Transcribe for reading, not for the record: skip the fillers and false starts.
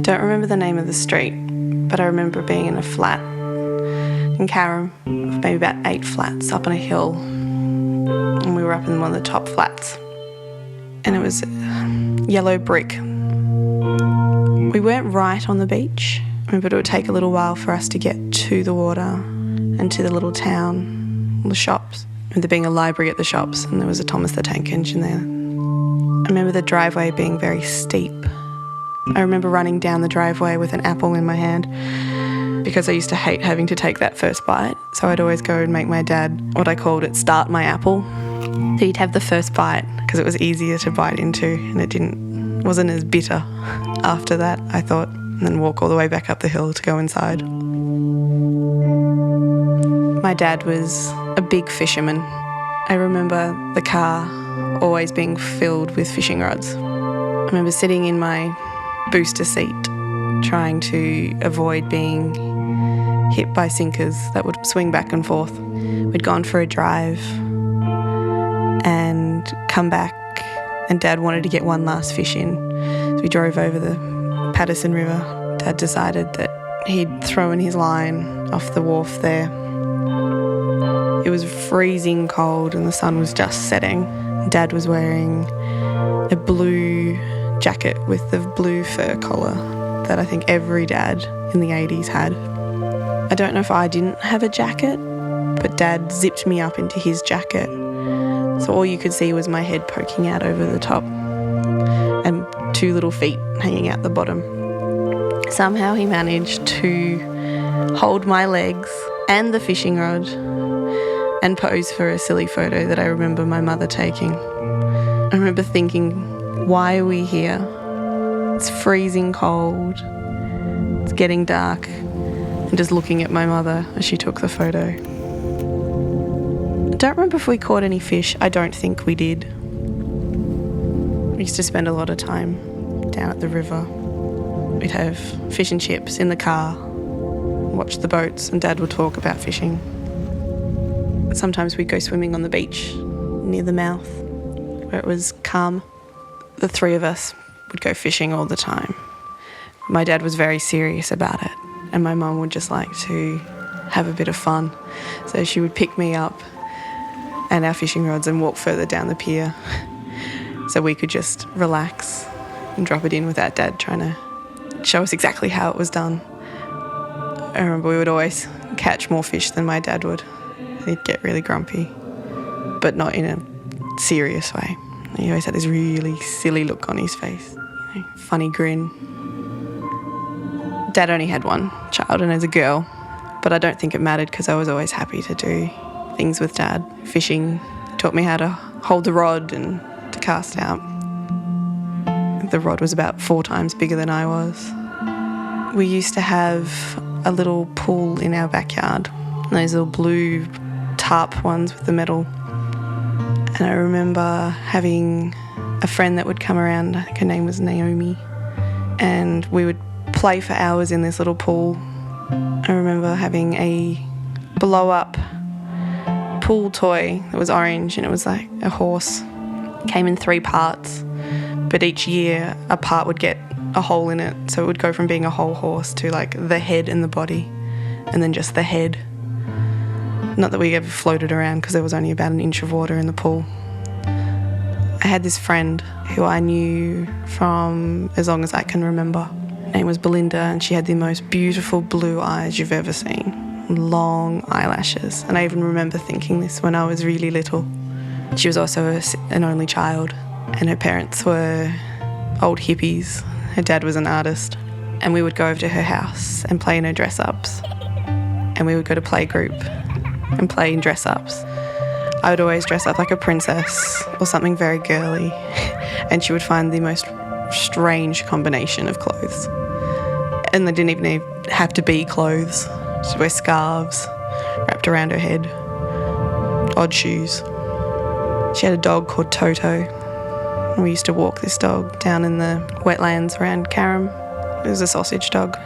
don't remember the name of the street, but I remember being in a flat in Carrum, maybe about 8 flats up on a hill, and we were up in one of the top flats, and it was yellow brick. We weren't right on the beach, but it would take a little while for us to get to the water and to the little town, the shops. And there being a library at the shops, and there was a Thomas the Tank Engine there. I remember the driveway being very steep. I remember running down the driveway with an apple in my hand because I used to hate having to take that first bite. So I'd always go and make my dad, what I called it, start my apple. So he'd have the first bite because it was easier to bite into, and it wasn't as bitter after that, I thought, and then walk all the way back up the hill to go inside. My dad was a big fisherman. I remember the car always being filled with fishing rods. I remember sitting in my booster seat trying to avoid being hit by sinkers that would swing back and forth. We'd gone for a drive and come back, and Dad wanted to get one last fish in. So we drove over the Patterson River. Dad decided that he'd throw in his line off the wharf there. It was freezing cold and the sun was just setting. Dad was wearing a blue jacket with the blue fur collar that I think every dad in the 80s had. I don't know if I didn't have a jacket, but Dad zipped me up into his jacket. So all you could see was my head poking out over the top and 2 little feet hanging out the bottom. Somehow he managed to hold my legs and the fishing rod and pose for a silly photo that I remember my mother taking. I remember thinking, why are we here? It's freezing cold, it's getting dark, and just looking at my mother as she took the photo. I don't remember if we caught any fish. I don't think we did. We used to spend a lot of time down at the river. We'd have fish and chips in the car, watch the boats, and Dad would talk about fishing. Sometimes we'd go swimming on the beach near the mouth where it was calm. The 3 of us would go fishing all the time. My dad was very serious about it, and my mum would just like to have a bit of fun. So she would pick me up and our fishing rods and walk further down the pier so we could just relax and drop it in without Dad trying to show us exactly how it was done. I remember we would always catch more fish than my dad would. He'd get really grumpy, but not in a serious way. He always had this really silly look on his face, funny grin. Dad only had one child, and as a girl, but I don't think it mattered because I was always happy to do things with Dad. Fishing taught me how to hold the rod and to cast out. The rod was about 4 times bigger than I was. We used to have a little pool in our backyard, those little blue tarp ones with the metal. And I remember having a friend that would come around, I think her name was Naomi, and we would play for hours in this little pool. I remember having a blow-up pool toy that was orange, and it was like a horse. It came in 3 parts, but each year a part would get a hole in it, so it would go from being a whole horse to like the head and the body, and then just the head. Not that we ever floated around because there was only about an inch of water in the pool. I had this friend who I knew from as long as I can remember. Her name was Belinda, and she had the most beautiful blue eyes you've ever seen. Long eyelashes. And I even remember thinking this when I was really little. She was also an only child, and her parents were old hippies. Her dad was an artist, and we would go over to her house and play in her dress-ups. And we would go to playgroup and play in dress-ups. I would always dress up like a princess or something very girly, and she would find the most strange combination of clothes. And they didn't even have to be clothes. She'd wear scarves wrapped around her head, odd shoes. She had a dog called Toto, and we used to walk this dog down in the wetlands around Carrum. It was a sausage dog.